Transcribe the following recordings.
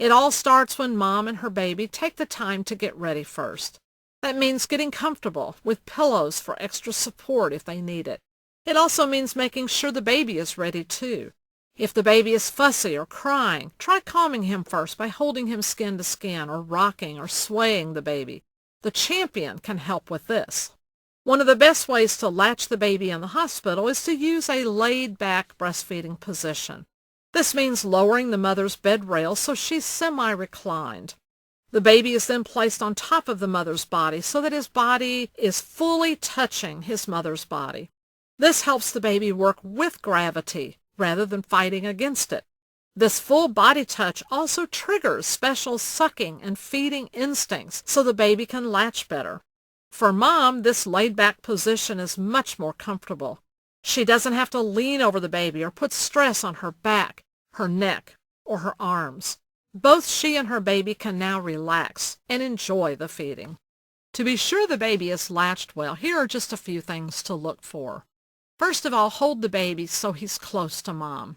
It all starts when mom and her baby take the time to get ready first. That means getting comfortable with pillows for extra support if they need it. It also means making sure the baby is ready too. If the baby is fussy or crying, try calming him first by holding him skin to skin or rocking or swaying the baby. The champion can help with this. One of the best ways to latch the baby in the hospital is to use a laid-back breastfeeding position. This means lowering the mother's bed rail so she's semi-reclined. The baby is then placed on top of the mother's body so that his body is fully touching his mother's body. This helps the baby work with gravity rather than fighting against it. This full body touch also triggers special sucking and feeding instincts so the baby can latch better. For mom, this laid-back position is much more comfortable. She doesn't have to lean over the baby or put stress on her back, her neck, or her arms. Both she and her baby can now relax and enjoy the feeding. To be sure the baby is latched well, here are just a few things to look for. First of all, hold the baby so he's close to mom.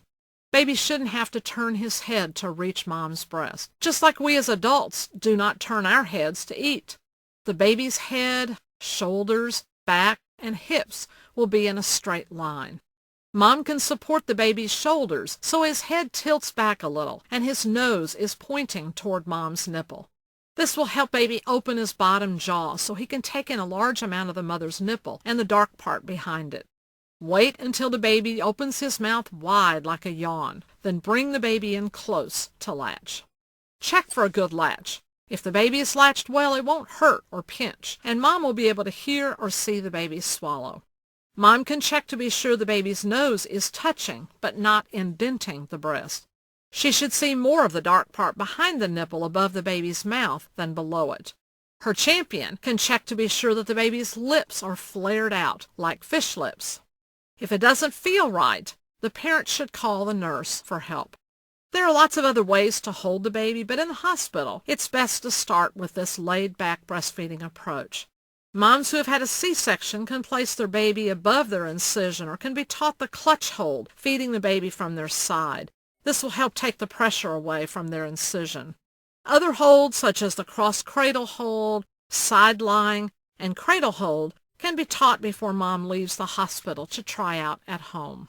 Baby shouldn't have to turn his head to reach mom's breast, just like we as adults do not turn our heads to eat. The baby's head, shoulders, back, and hips will be in a straight line. Mom can support the baby's shoulders so his head tilts back a little and his nose is pointing toward mom's nipple. This will help baby open his bottom jaw so he can take in a large amount of the mother's nipple and the dark part behind it. Wait until the baby opens his mouth wide like a yawn, then bring the baby in close to latch. Check for a good latch. If the baby is latched well, it won't hurt or pinch, and mom will be able to hear or see the baby swallow. Mom can check to be sure the baby's nose is touching but not indenting the breast. She should see more of the dark part behind the nipple above the baby's mouth than below it. Her champion can check to be sure that the baby's lips are flared out like fish lips. If it doesn't feel right, the parent should call the nurse for help. There are lots of other ways to hold the baby, but in the hospital, it's best to start with this laid-back breastfeeding approach. Moms who have had a C-section can place their baby above their incision or can be taught the clutch hold, feeding the baby from their side. This will help take the pressure away from their incision. Other holds, such as the cross-cradle hold, side-lying, and cradle hold, can be taught before mom leaves the hospital to try out at home.